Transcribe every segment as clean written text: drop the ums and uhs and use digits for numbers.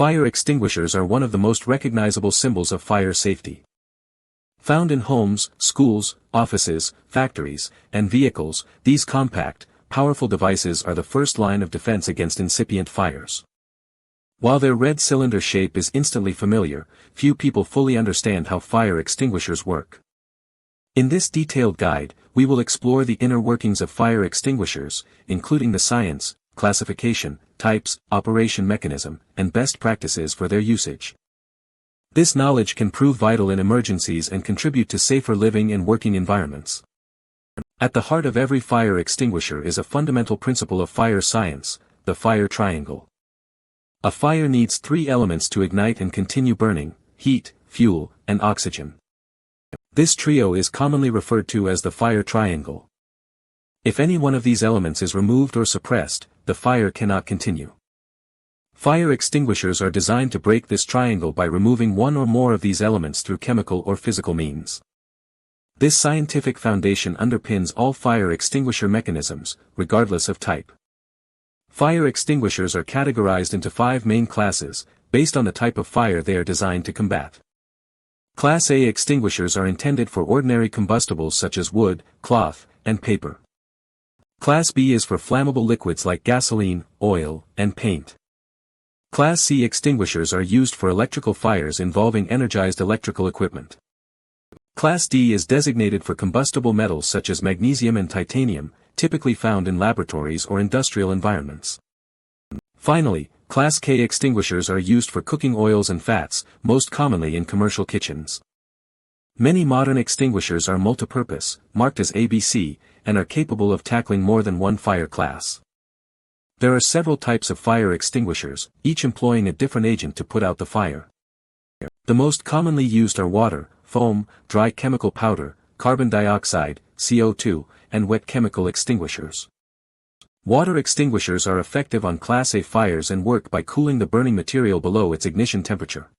Fire extinguishers are one of the most recognizable symbols of fire safety. Found in homes, schools, offices, factories, and vehicles, these compact, powerful devices are the first line of defense against incipient fires. While their red cylinder shape is instantly familiar, few people fully understand how fire extinguishers work. In this detailed guide, we will explore the inner workings of fire extinguishers, including the science, classification, types, operation mechanism, and best practices for their usage. This knowledge can prove vital in emergencies and contribute to safer living and working environments. At the heart of every fire extinguisher is a fundamental principle of fire science, the fire triangle. A fire needs three elements to ignite and continue burning: heat, fuel, and oxygen. This trio is commonly referred to as the fire triangle. If any one of these elements is removed or suppressed, the fire cannot continue. Fire extinguishers are designed to break this triangle by removing one or more of these elements through chemical or physical means. This scientific foundation underpins all fire extinguisher mechanisms, regardless of type. Fire extinguishers are categorized into 5 main classes, based on the type of fire they are designed to combat. Class A extinguishers are intended for ordinary combustibles such as wood, cloth, and paper. Class B is for flammable liquids like gasoline, oil, and paint. Class C extinguishers are used for electrical fires involving energized electrical equipment. Class D is designated for combustible metals such as magnesium and titanium, typically found in laboratories or industrial environments. Finally, Class K extinguishers are used for cooking oils and fats, most commonly in commercial kitchens. Many modern extinguishers are multipurpose, marked as ABC, and are capable of tackling more than one fire class. There are several types of fire extinguishers, each employing a different agent to put out the fire. The most commonly used are water, foam, dry chemical powder, carbon dioxide, CO2, and wet chemical extinguishers. Water extinguishers are effective on Class A fires and work by cooling the burning material below its ignition temperature.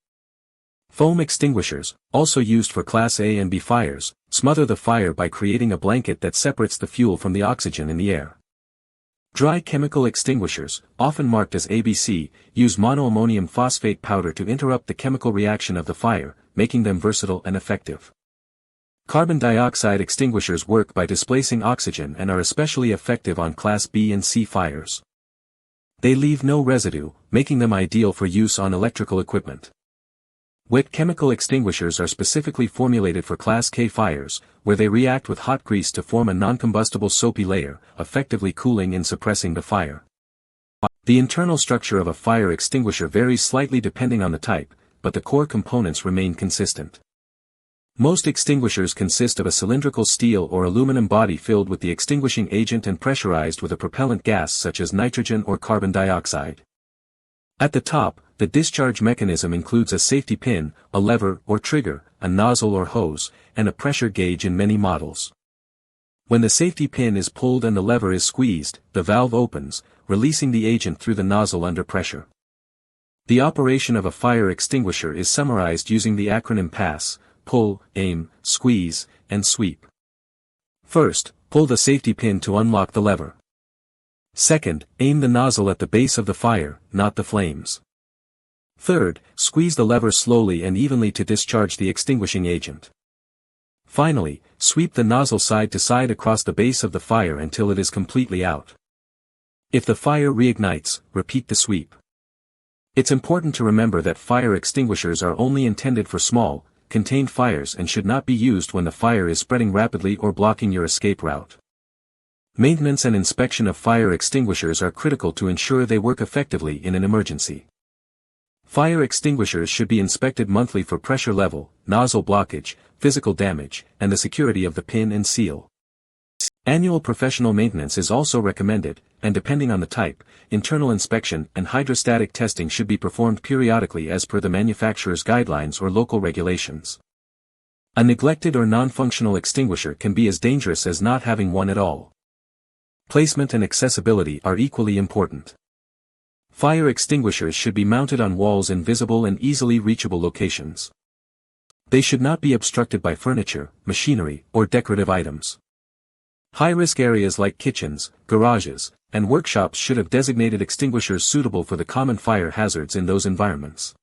Foam extinguishers, also used for Class A and B fires, smother the fire by creating a blanket that separates the fuel from the oxygen in the air. Dry chemical extinguishers, often marked as ABC, use monoammonium phosphate powder to interrupt the chemical reaction of the fire, making them versatile and effective. Carbon dioxide extinguishers work by displacing oxygen and are especially effective on Class B and C fires. They leave no residue, making them ideal for use on electrical equipment. Wet chemical extinguishers are specifically formulated for Class K fires, where they react with hot grease to form a non-combustible soapy layer, effectively cooling and suppressing the fire. The internal structure of a fire extinguisher varies slightly depending on the type, but the core components remain consistent. Most extinguishers consist of a cylindrical steel or aluminum body filled with the extinguishing agent and pressurized with a propellant gas such as nitrogen or carbon dioxide. At the top, the discharge mechanism includes a safety pin, a lever or trigger, a nozzle or hose, and a pressure gauge in many models. When the safety pin is pulled and the lever is squeezed, the valve opens, releasing the agent through the nozzle under pressure. The operation of a fire extinguisher is summarized using the acronym PASS: pull, aim, squeeze, and sweep. First, pull the safety pin to unlock the lever. Second, aim the nozzle at the base of the fire, not the flames. Third, squeeze the lever slowly and evenly to discharge the extinguishing agent. Finally, sweep the nozzle side to side across the base of the fire until it is completely out. If the fire reignites, repeat the sweep. It's important to remember that fire extinguishers are only intended for small, contained fires and should not be used when the fire is spreading rapidly or blocking your escape route. Maintenance and inspection of fire extinguishers are critical to ensure they work effectively in an emergency. Fire extinguishers should be inspected monthly for pressure level, nozzle blockage, physical damage, and the security of the pin and seal. Annual professional maintenance is also recommended, and depending on the type, internal inspection and hydrostatic testing should be performed periodically as per the manufacturer's guidelines or local regulations. A neglected or non-functional extinguisher can be as dangerous as not having one at all. Placement and accessibility are equally important. Fire extinguishers should be mounted on walls in visible and easily reachable locations. They should not be obstructed by furniture, machinery, or decorative items. High-risk areas like kitchens, garages, and workshops should have designated extinguishers suitable for the common fire hazards in those environments.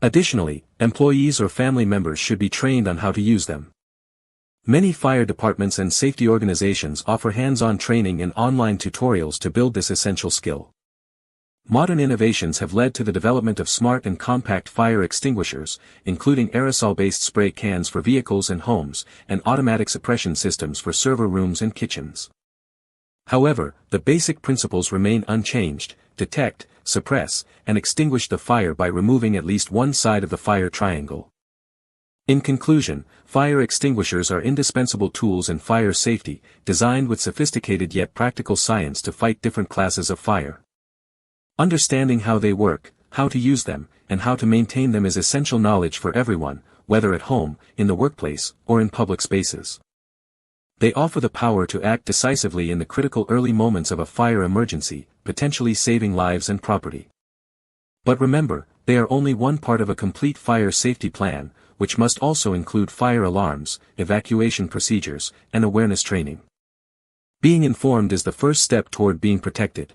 Additionally, employees or family members should be trained on how to use them. Many fire departments and safety organizations offer hands-on training and online tutorials to build this essential skill. Modern innovations have led to the development of smart and compact fire extinguishers, including aerosol-based spray cans for vehicles and homes, and automatic suppression systems for server rooms and kitchens. However, the basic principles remain unchanged: detect, suppress, and extinguish the fire by removing at least one side of the fire triangle. In conclusion, fire extinguishers are indispensable tools in fire safety, designed with sophisticated yet practical science to fight different classes of fire. Understanding how they work, how to use them, and how to maintain them is essential knowledge for everyone, whether at home, in the workplace, or in public spaces. They offer the power to act decisively in the critical early moments of a fire emergency, potentially saving lives and property. But remember, they are only one part of a complete fire safety plan, which must also include fire alarms, evacuation procedures, and awareness training. Being informed is the first step toward being protected.